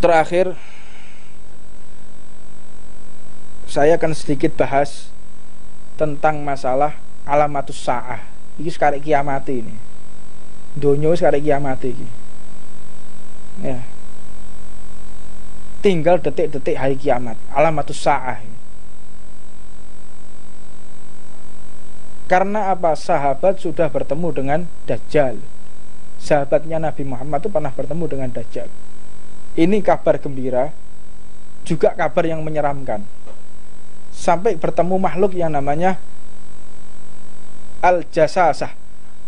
Terakhir saya akan sedikit bahas tentang masalah alamatus sa'ah. Ini sekarang kiamat ini. Dunia sekarang kiamat ini. Ya. Tinggal detik-detik hari kiamat. Alamatus sa'ah. Karena apa? Sahabat sudah bertemu dengan Dajjal. Sahabatnya Nabi Muhammad itu pernah bertemu dengan Dajjal. Ini kabar gembira, juga kabar yang menyeramkan. Sampai bertemu makhluk yang namanya Al-Jasasah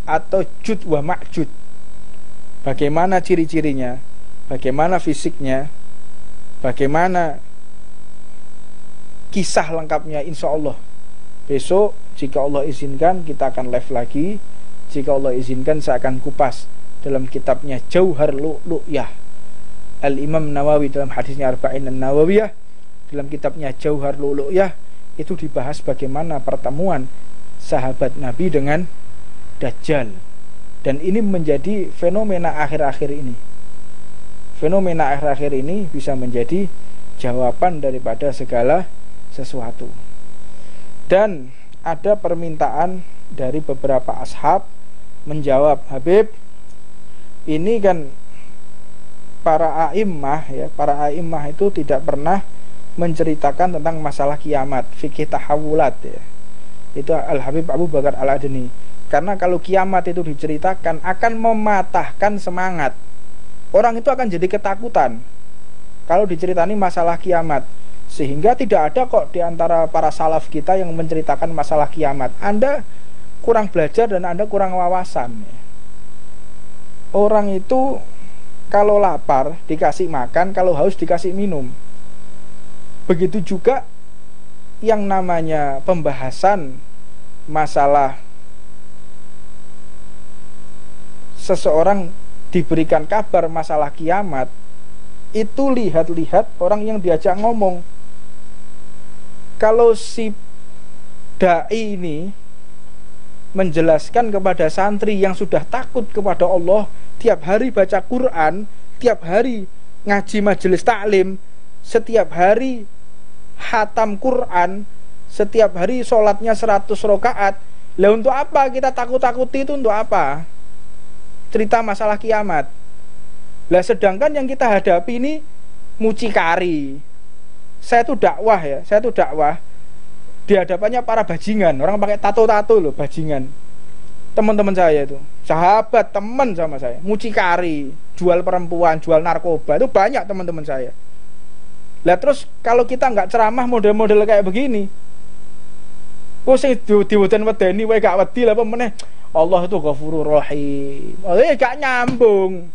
atau Jud wa Ma'jud. Bagaimana ciri-cirinya, bagaimana fisiknya, bagaimana kisah lengkapnya, insya Allah besok jika Allah izinkan kita akan live lagi. Jika Allah izinkan saya akan kupas dalam kitabnya Jauhar Lu'lu'yah. Al-Imam Nawawi dalam hadisnya Arba'in An-Nawawiyah, dalam kitabnya Jauhar Lu'lu'yah itu dibahas bagaimana pertemuan sahabat Nabi dengan Dajjal. Dan ini menjadi fenomena akhir-akhir ini. Fenomena akhir-akhir ini bisa menjadi jawaban daripada segala sesuatu. Dan ada permintaan dari beberapa ashab menjawab, Habib, ini kan para a'immah ya, para a'immah itu tidak pernah menceritakan tentang masalah kiamat, fikih tahawulat ya. Itu Al-Habib Abu Bakar Al-Adni. Karena kalau kiamat itu diceritakan akan mematahkan semangat. Orang itu akan jadi ketakutan kalau diceritani masalah kiamat. Sehingga tidak ada kok di antara para salaf kita yang menceritakan masalah kiamat. Anda kurang belajar dan Anda kurang wawasan. Orang itu kalau lapar dikasih makan, kalau haus dikasih minum. Begitu juga yang namanya pembahasan masalah seseorang diberikan kabar masalah kiamat, itu lihat-lihat orang yang diajak ngomong. Kalau si dai ini menjelaskan kepada santri yang sudah takut kepada Allah, tiap hari baca Quran, tiap hari ngaji majelis taklim, setiap hari khatam Quran, setiap hari sholatnya 100 rakaat. Lah untuk apa kita takut-takuti itu, untuk apa? Cerita masalah kiamat. Lah sedangkan yang kita hadapi ini mucikari. Saya tuh dakwah ya, saya tuh dakwah di hadapannya para bajingan, orang pakai tato-tato loh, bajingan. Teman-teman saya itu, sahabat, teman sama saya, mucikari, jual perempuan, jual narkoba, itu banyak teman-teman saya. Lah terus kalau kita nggak ceramah model-model kayak begini, kok sing diweden-wedeni wae gak wedi lah pemeneh. Allah itu Ghafurur Rahim. Oh, gak nyambung.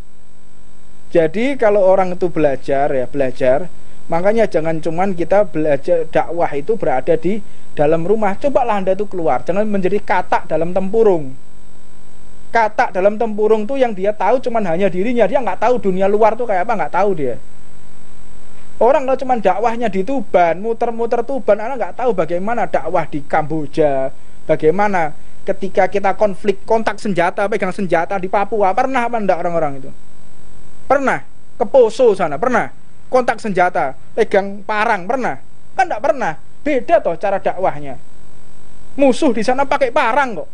Jadi kalau orang itu belajar ya, belajar. Makanya jangan cuman kita belajar dakwah itu berada di dalam rumah. Cobalah Anda itu keluar, jangan menjadi katak dalam tempurung. Katak dalam tempurung tuh yang dia tahu cuman hanya dirinya, dia nggak tahu dunia luar tuh kayak apa, nggak tahu dia. Orang kalau cuman dakwahnya di Tuban, muter-muter Tuban, Anda nggak tahu bagaimana dakwah di Kamboja, bagaimana ketika kita konflik, kontak senjata, pegang senjata di Papua. Pernah apa enggak orang-orang itu? Pernah ke Poso sana, pernah kontak senjata, pegang parang, pernah? Kan enggak pernah. Beda toh cara dakwahnya. Musuh di sana pakai parang kok.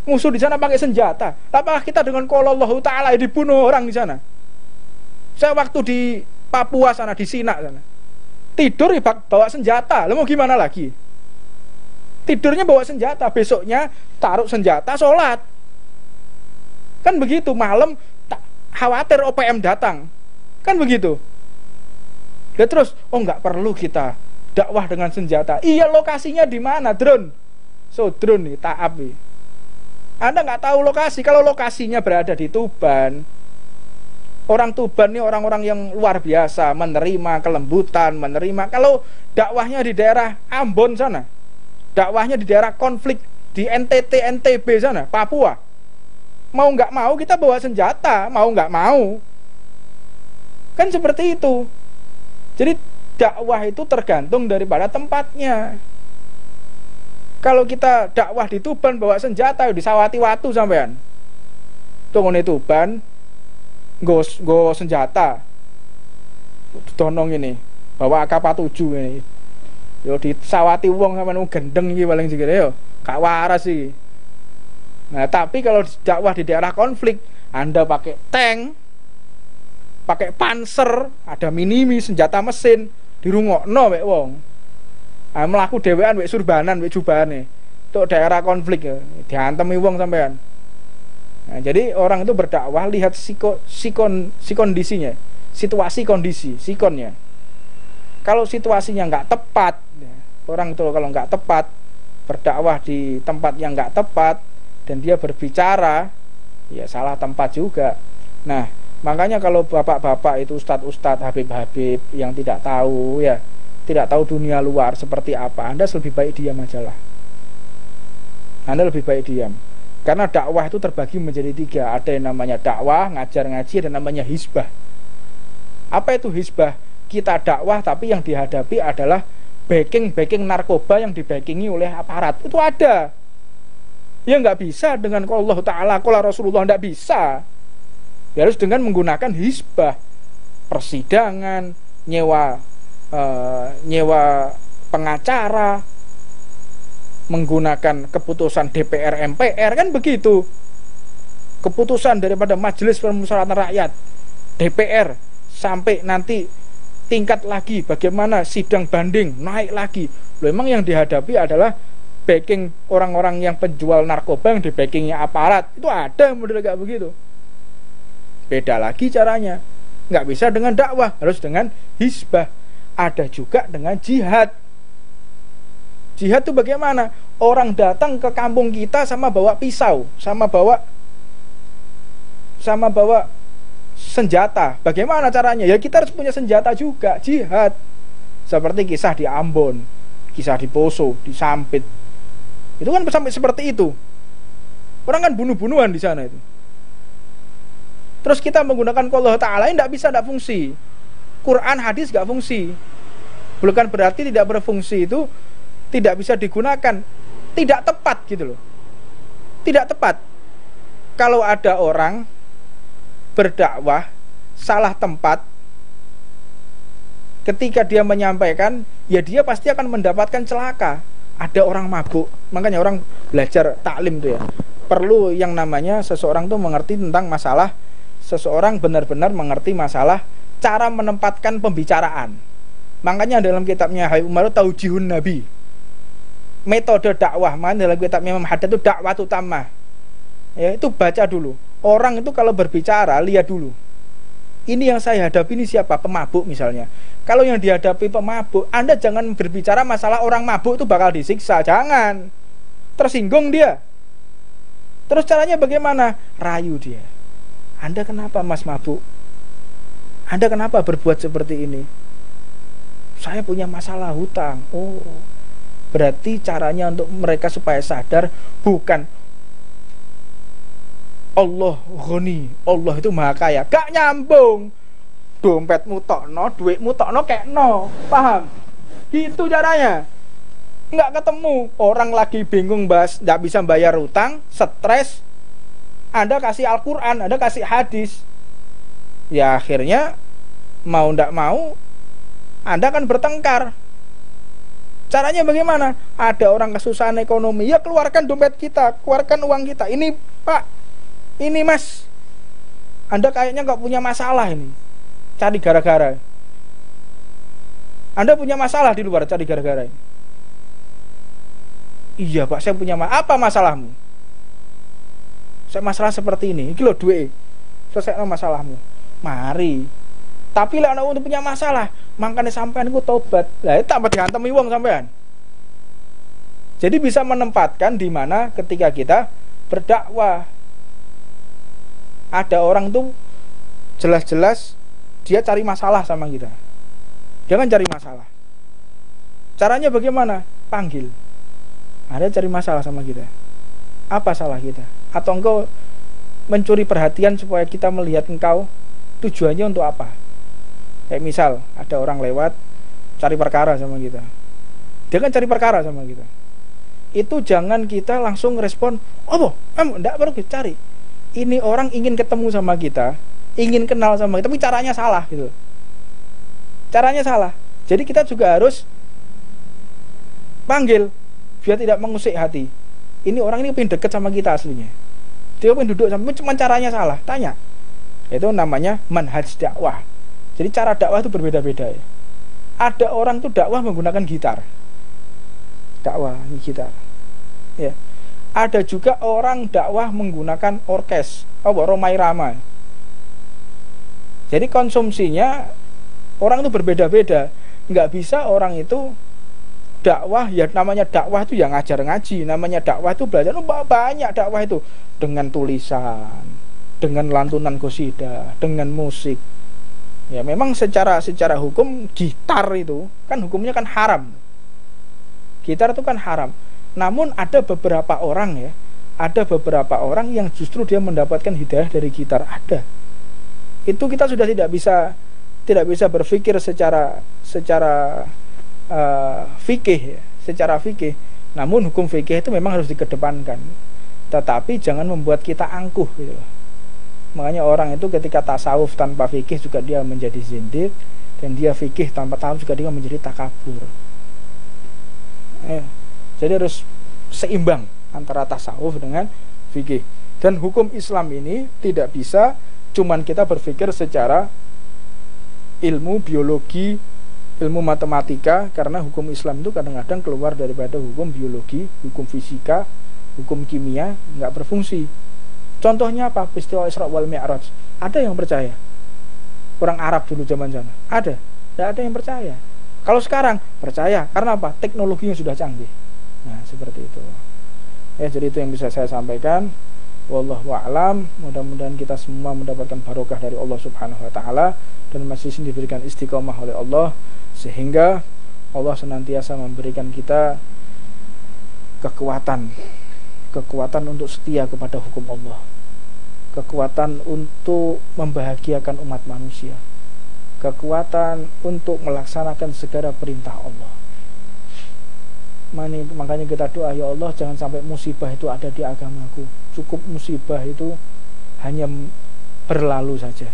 Musuh di sana pakai senjata. Apakah kita dengan qala Allah Ta'ala dibunuh orang di sana? Saya waktu di Papua sana, di Sinak sana, tidur bawa senjata. Lalu mau gimana lagi? Tidurnya bawa senjata, besoknya taruh senjata, sholat. Kan begitu, malam khawatir OPM datang. Kan begitu. Dan terus, oh nggak perlu kita dakwah dengan senjata. Iya, lokasinya di mana? Drone. So drone nih, taab nih. Anda nggak tahu lokasi. Kalau lokasinya berada di Tuban, orang Tuban nih orang-orang yang luar biasa, menerima kelembutan, menerima. Kalau dakwahnya di daerah Ambon sana, dakwahnya di daerah konflik di NTT, NTB sana, Papua, mau nggak mau kita bawa senjata, mau nggak mau. Kan seperti itu. Jadi dakwah itu tergantung daripada tempatnya. Kalau kita dakwah di Tuban bawa senjata di Sawati Watu sampean, tunggu nih Tuban, go senjata. donong ini bawa AK-47 ini yo disawati wong sampean gendeng iki paling sikile yo gak waras iki. Nah tapi kalau dakwah di daerah konflik Anda pakai tank, pakai panser, ada minimi senjata mesin dirungokno wek wong. Melaku dhewean wek surbanan wek jubane itu daerah konflik ya, diantemi wong sampean. Nah, jadi orang itu berdakwah lihat kondisinya, situasi kondisi, sikonnya. Kalau situasinya nggak tepat, ya, orang itu kalau nggak tepat berdakwah di tempat yang nggak tepat dan dia berbicara, ya salah tempat juga. Nah, makanya kalau bapak-bapak itu ustadz-ustadz, habib-habib yang tidak tahu ya, tidak tahu dunia luar seperti apa, Anda lebih baik diam aja lah. Anda lebih baik diam. Karena dakwah itu terbagi menjadi 3. Ada yang namanya dakwah, ngajar ngaji, dan namanya hizbah. Apa itu hizbah? Kita dakwah tapi yang dihadapi adalah backing narkoba yang dibackingi oleh aparat. Itu ada. Ya nggak bisa dengan Allah Ta'ala, qala Rasulullah, nggak bisa. Ya harus dengan menggunakan hizbah, persidangan, nyewa pengacara, menggunakan keputusan DPR MPR, kan begitu. Keputusan daripada Majelis Permusyawaratan Rakyat DPR sampai nanti tingkat lagi bagaimana sidang banding naik lagi. Loh, emang yang dihadapi adalah backing orang-orang yang penjual narkoba yang dibackingnya aparat. Itu ada model kayak begitu. Beda lagi caranya. Nggak bisa dengan dakwah, harus dengan hizbah. Ada juga dengan jihad. Jihad itu bagaimana? Orang datang ke kampung kita sama bawa pisau, sama bawa senjata. Bagaimana caranya? Ya kita harus punya senjata juga, jihad. Seperti kisah di Ambon, kisah di Poso, di Sampit. Itu kan sampai seperti itu. Orang kan bunuh-bunuhan di sana itu. Terus kita menggunakan Allah Ta'ala ini tidak fungsi. Quran, hadis gak fungsi. Bukan berarti tidak berfungsi itu tidak bisa digunakan, tidak tepat gitu loh. Tidak tepat. Kalau ada orang berdakwah salah tempat, ketika dia menyampaikan, ya dia pasti akan mendapatkan celaka. Ada orang mabuk, makanya orang belajar taklim tuh ya, perlu yang namanya seseorang tuh mengerti tentang masalah, seseorang benar-benar mengerti masalah cara menempatkan pembicaraan. Makanya dalam kitabnya Hai Umar Taujihun Nabi, metode dakwah, makanya dalam kitabnya Imam Haddad itu dakwah utama. Ya, itu baca dulu. Orang itu kalau berbicara lihat dulu. Ini yang saya hadapi ini siapa? Pemabuk misalnya. Kalau yang dihadapi pemabuk, Anda jangan berbicara masalah orang mabuk itu bakal disiksa, jangan. Tersinggung dia. Terus caranya bagaimana? Rayu dia. Anda kenapa Mas mabuk? Anda kenapa berbuat seperti ini? Saya punya masalah hutang. Oh, berarti caranya untuk mereka supaya sadar bukan Allah ghani, Allah itu maha kaya. Gak nyambung. Dompetmu tokno, duitmu tokno kekno. Paham? Gitu caranya. Nggak ketemu. Orang lagi bingung bahas, nggak bisa bayar utang, stres. Anda kasih Al-Quran, Anda kasih hadis. Ya akhirnya mau nggak mau Anda kan bertengkar. Caranya bagaimana? Ada orang kesusahan ekonomi, ya keluarkan dompet kita, keluarkan uang kita. Ini Pak, ini Mas, Anda kayaknya nggak punya masalah ini. Cari gara-gara. Anda punya masalah di luar, cari gara-gara ini. Iya Pak, saya punya masalah. Apa masalahmu? Saya masalah seperti ini. Iki loh duit. Selesaikan masalahmu. Mari. Tapi lah untuk punya masalah, makanya sampean ku tobat. Lah itu tambah dihantemi wong sampean. Jadi bisa menempatkan di mana ketika kita berdakwah. Ada orang tuh jelas-jelas dia cari masalah sama kita. Jangan cari masalah. Caranya bagaimana? Panggil. Ada cari masalah sama kita. Apa salah kita? Atau engkau mencuri perhatian supaya kita melihat engkau, tujuannya untuk apa? Kayak misal ada orang lewat cari perkara sama kita. Dia kan cari perkara sama kita. Itu jangan kita langsung respon, "Oh, enggak perlu cari." Ini orang ingin ketemu sama kita, ingin kenal sama kita, tapi caranya salah gitu. Caranya salah. Jadi kita juga harus panggil biar tidak mengusik hati. Ini orang ini pengen deket sama kita aslinya. Dia pengen duduk sama, cuma caranya salah. Tanya. Itu namanya manhaj dakwah. Jadi cara dakwah itu berbeda-beda ya. Ada orang tuh dakwah menggunakan gitar. Dakwah ini gitar. Ya. Ada juga orang dakwah menggunakan orkes, Romai Rama. Jadi konsumsinya orang itu berbeda-beda. Nggak bisa orang itu dakwah, ya namanya dakwah itu yang ngajar ngaji, namanya dakwah itu belajar. Banyak dakwah itu dengan tulisan, dengan lantunan qasidah, dengan musik. Ya memang secara hukum gitar itu kan hukumnya kan haram. Gitar itu kan haram. Namun ada beberapa orang ya, ada beberapa orang yang justru dia mendapatkan hidayah dari gitar. Ada. Itu kita sudah tidak bisa berpikir secara fikih ya, secara fikih. Namun hukum fikih itu memang harus dikedepankan. Tetapi jangan membuat kita angkuh gitu. Makanya orang itu ketika tasawuf tanpa fikih juga dia menjadi zindiq, dan dia fikih tanpa tasawuf juga dia menjadi takabur. Jadi harus seimbang antara tasawuf dengan fikih. Dan hukum Islam ini tidak bisa cuman kita berpikir secara ilmu biologi, ilmu matematika, karena hukum Islam itu kadang-kadang keluar daripada hukum biologi, hukum fisika, hukum kimia, nggak berfungsi. Contohnya apa? Peristiwa Isra wal Mi'raj. Ada yang percaya? Orang Arab dulu zaman sana. Ada? Tidak ada yang percaya. Kalau sekarang percaya, karena apa? Teknologinya sudah canggih. Nah, seperti itu. Ya, jadi itu yang bisa saya sampaikan. Wallahu a'lam. Mudah-mudahan kita semua mendapatkan barokah dari Allah Subhanahu wa taala dan masih diberikan istiqomah oleh Allah, sehingga Allah senantiasa memberikan kita kekuatan untuk setia kepada hukum Allah, kekuatan untuk membahagiakan umat manusia, kekuatan untuk melaksanakan segala perintah Allah. Makanya kita doa, ya Allah jangan sampai musibah itu ada di agamaku. Cukup musibah itu hanya berlalu saja.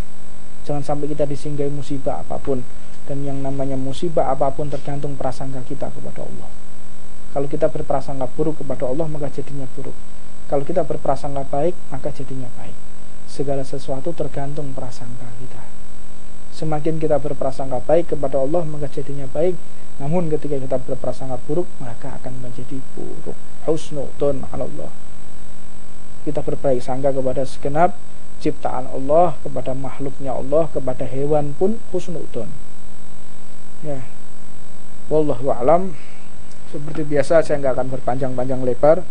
Jangan sampai kita disinggahi musibah apapun. Dan yang namanya musibah apapun tergantung prasangka kita kepada Allah. Kalau kita berprasangka buruk kepada Allah, maka jadinya buruk. Kalau kita berprasangka baik, maka jadinya baik. Segala sesuatu tergantung prasangka kita. Semakin kita berprasangka baik kepada Allah, maka jadinya baik. Namun ketika kita berprasangka buruk, maka akan menjadi buruk. Husnudon Allah. Kita berbaik sangka kepada segenap ciptaan Allah, kepada makhluknya Allah, kepada hewan pun husnudon. Ya. Wallahu a'lam. Seperti biasa saya nggak akan berpanjang-panjang lebar.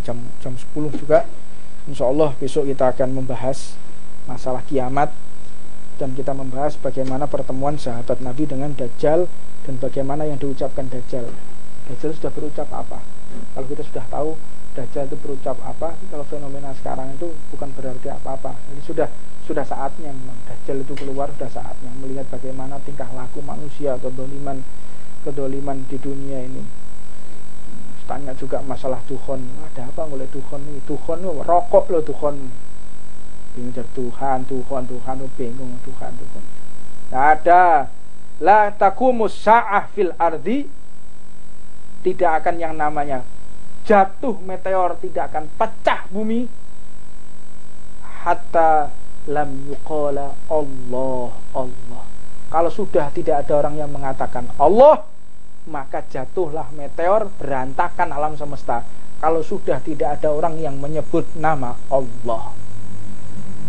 Jam 10 juga. Insya Allah besok kita akan membahas masalah kiamat, dan kita membahas bagaimana pertemuan sahabat Nabi dengan Dajjal, dan bagaimana yang diucapkan Dajjal. Dajjal sudah berucap apa? Kalau kita sudah tahu Dajjal itu berucap apa, kalau fenomena sekarang itu bukan berarti apa-apa. Jadi sudah saatnya memang Dajjal itu keluar, sudah saatnya melihat bagaimana tingkah laku manusia, kedoliman di dunia ini. Tanya juga masalah dukhon. Ada apa oleh dukhon ini? Dukhon itu rokok loh, dukhon. Bingung Tuhan, bingung Tuhan. Tidak ada. La taqumus sa'ah fil ardi. Tidak akan yang namanya jatuh meteor, tidak akan pecah bumi hatta lam yuqala Allah. Kalau sudah tidak ada orang yang mengatakan Allah, maka jatuhlah meteor, berantakan alam semesta. Kalau sudah tidak ada orang yang menyebut nama Allah,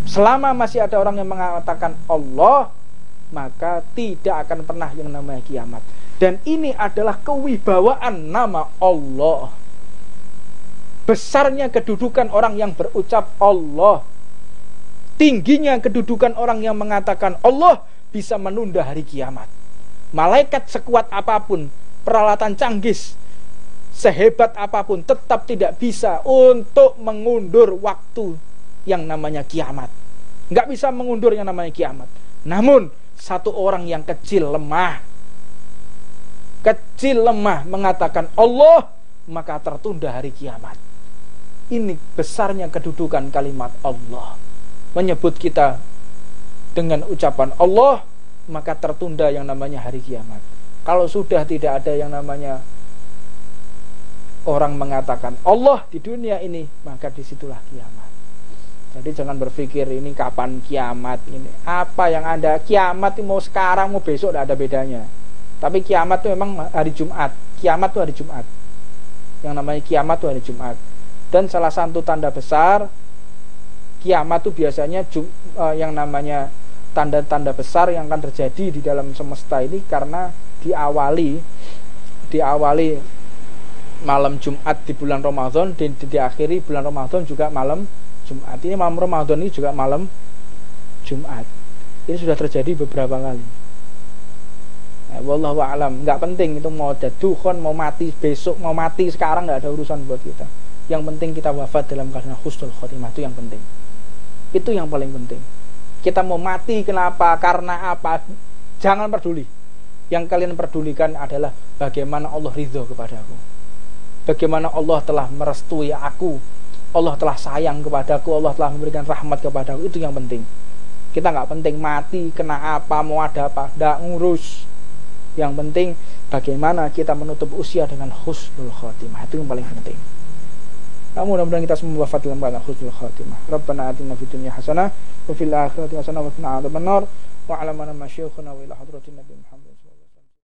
selama masih ada orang yang mengatakan Allah, maka tidak akan pernah yang namanya kiamat. Dan ini adalah kewibawaan nama Allah, besarnya kedudukan orang yang berucap Allah, tingginya kedudukan orang yang mengatakan Allah bisa menunda hari kiamat. Malaikat sekuat apapun, peralatan canggih sehebat apapun, tetap tidak bisa untuk mengundur waktu yang namanya kiamat. Nggak bisa mengundur yang namanya kiamat. Namun satu orang yang kecil lemah mengatakan Allah, maka tertunda hari kiamat. Ini besarnya kedudukan kalimat Allah. Menyebut kita dengan ucapan Allah, maka tertunda yang namanya hari kiamat. Kalau sudah tidak ada yang namanya orang mengatakan Allah di dunia ini, maka disitulah kiamat. Jadi jangan berpikir ini kapan kiamat ini. Apa yang Anda kiamat mau sekarang mau besok tidak ada bedanya. Tapi kiamat itu memang hari Jumat. Kiamat itu hari Jumat. Yang namanya kiamat itu hari Jumat. Dan salah satu tanda besar kiamat itu biasanya yang namanya tanda-tanda besar yang akan terjadi di dalam semesta ini karena diawali malam Jumat di bulan Ramadan dan diakhiri bulan Ramadan juga malam Jumat. Ini malam Ramadan ini juga malam Jumat. Ini sudah terjadi beberapa kali. Wallahu a'lam. Nggak penting itu mau jatuh, mau mati besok, mau mati sekarang, nggak ada urusan buat kita. Yang penting kita wafat dalam keadaan husnul khotimah, itu yang penting. Itu yang paling penting. Kita mau mati kenapa, karena apa, jangan peduli. Yang kalian pedulikan adalah bagaimana Allah ridho kepadaku, bagaimana Allah telah merestui aku, Allah telah sayang kepadaku, Allah telah memberikan rahmat kepadaku. Itu yang penting. Kita nggak penting mati kena apa, mau ada apa, nggak ngurus. Yang penting bagaimana kita menutup usia dengan husnul khotimah. Itu yang paling penting. Mudah-mudahan kita semua wafat dalam keadaan husnul khotimah. Rabbana atina fid dunya hasanah wa fil akhirati hasanah wa qina adzabannar wa 'ala man masyayikhuna wa ila hadratin nabi Muhammad.